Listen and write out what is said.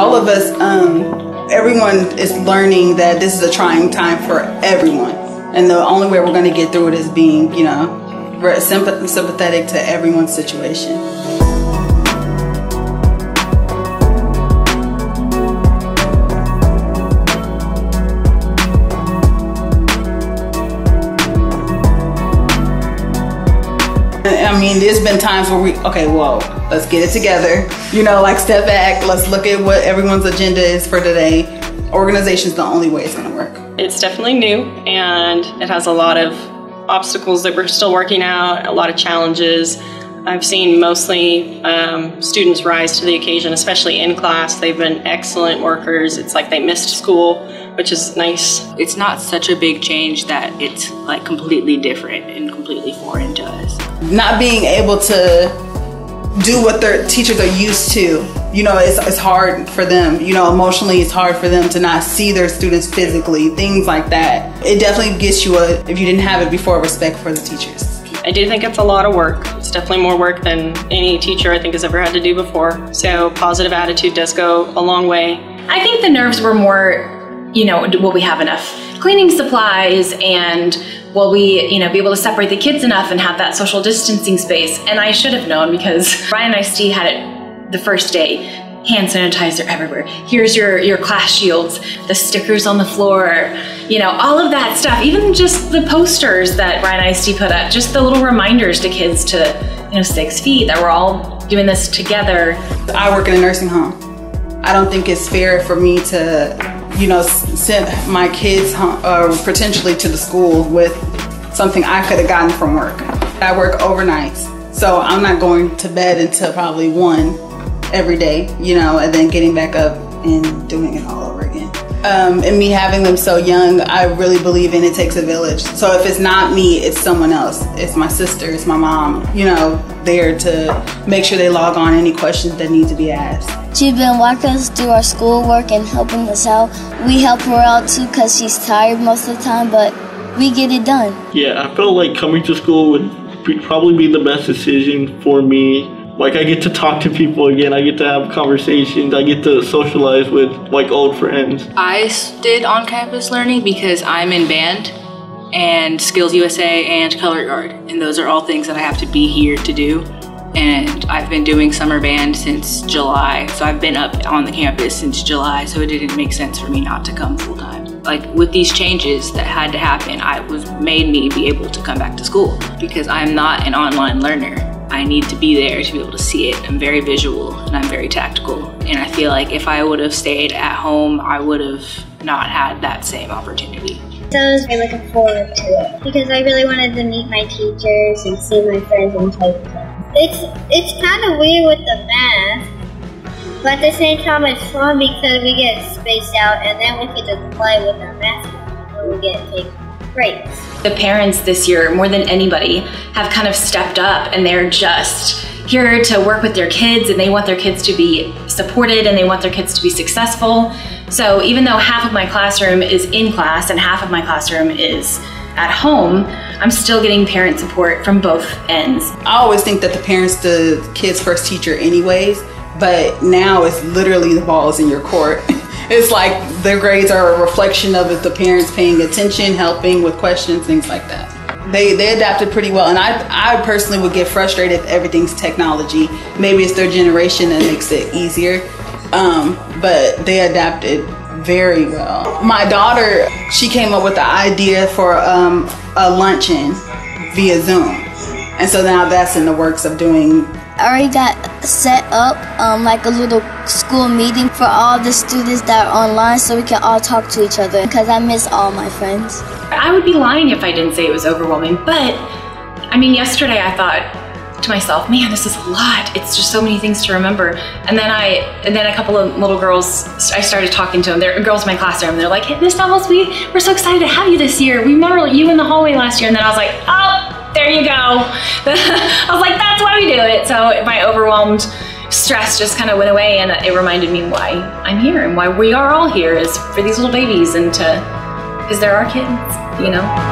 all of us, everyone is learning that this is a trying time for everyone. And the only way we're going to get through it is being, you know, sympathetic to everyone's situation. I mean, there's been times where okay, whoa, let's get it together. You know, like step back, let's look at what everyone's agenda is for today. Organization's the only way it's gonna work. It's definitely new, and it has a lot of obstacles that we're still working out, a lot of challenges. I've seen mostly students rise to the occasion, especially in class. They've been excellent workers. It's like they missed school, which is nice. It's not such a big change that it's like completely different and completely foreign to us. Not being able to do what their teachers are used to, you know, it's hard for them. You know, emotionally, it's hard for them to not see their students physically, things like that. It definitely gets you if you didn't have it before, respect for the teachers. I do think it's a lot of work. It's definitely more work than any teacher I think has ever had to do before. So positive attitude does go a long way. I think the nerves were more, you know, will we have enough cleaning supplies, and will we, you know, be able to separate the kids enough and have that social distancing space? And I should have known, because Bryan ISD had it the first day. Hand sanitizer everywhere. Here's your class shields, the stickers on the floor, you know, all of that stuff. Even just the posters that Bryan ISD put up, just the little reminders to kids to, you know, 6 feet, that we're all doing this together. I work in a nursing home. I don't think it's fair for me to, you know, send my kids home, potentially to the school with something I could have gotten from work. I work overnights, so I'm not going to bed until probably 1 every day, you know, and then getting back up and doing it all over again. And me having them so young, I really believe in it takes a village. So if it's not me, it's someone else. It's my sister, it's my mom, you know, there to make sure they log on any questions that need to be asked. She's been walking us through our schoolwork and helping us out. We help her out too because she's tired most of the time, but we get it done. Yeah, I felt like coming to school would probably be the best decision for me. Like, I get to talk to people again, I get to have conversations, I get to socialize with like old friends. I did on-campus learning because I'm in band and Skills USA and Color Guard, and those are all things that I have to be here to do. And I've been doing summer band since July, so I've been up on the campus since July, so it didn't make sense for me not to come full-time. Like, with these changes that had to happen, made me be able to come back to school because I'm not an online learner. I need to be there to be able to see it. I'm very visual and I'm very tactical. And I feel like if I would have stayed at home, I would have not had that same opportunity. So I was really looking forward to it because I really wanted to meet my teachers and see my friends and play with them. It's kind of weird with the math, but at the same time it's fun because we get spaced out and then we get to play with our math and we get to take breaks. The parents this year, more than anybody, have kind of stepped up, and they're just here to work with their kids, and they want their kids to be supported and they want their kids to be successful. So even though half of my classroom is in class and half of my classroom is at home, I'm still getting parent support from both ends. I always think that the parent's the kid's first teacher anyways, but now it's literally the ball is in your court. It's like their grades are a reflection of it, the parents paying attention, helping with questions, things like that. They adapted pretty well, and I personally would get frustrated if everything's technology. Maybe it's their generation that makes it easier, but they adapted very well. My daughter, she came up with the idea for a luncheon via Zoom, and so now that's in the works of doing. I already got set up like a little school meeting for all the students that are online so we can all talk to each other because I miss all my friends. I would be lying if I didn't say it was overwhelming, but I mean, yesterday I thought to myself, man, this is a lot. It's just so many things to remember. And then a couple of little girls, I started talking to them. They're girls in my classroom. They're like, hey, Miss Novels, we're so excited to have you this year. We remember you in the hallway last year. And then I was like, oh, there you go. I was like, that's why we do it. So my overwhelmed stress just kind of went away, and it reminded me why I'm here and why we are all here is for these little babies and because they're our kids, you know.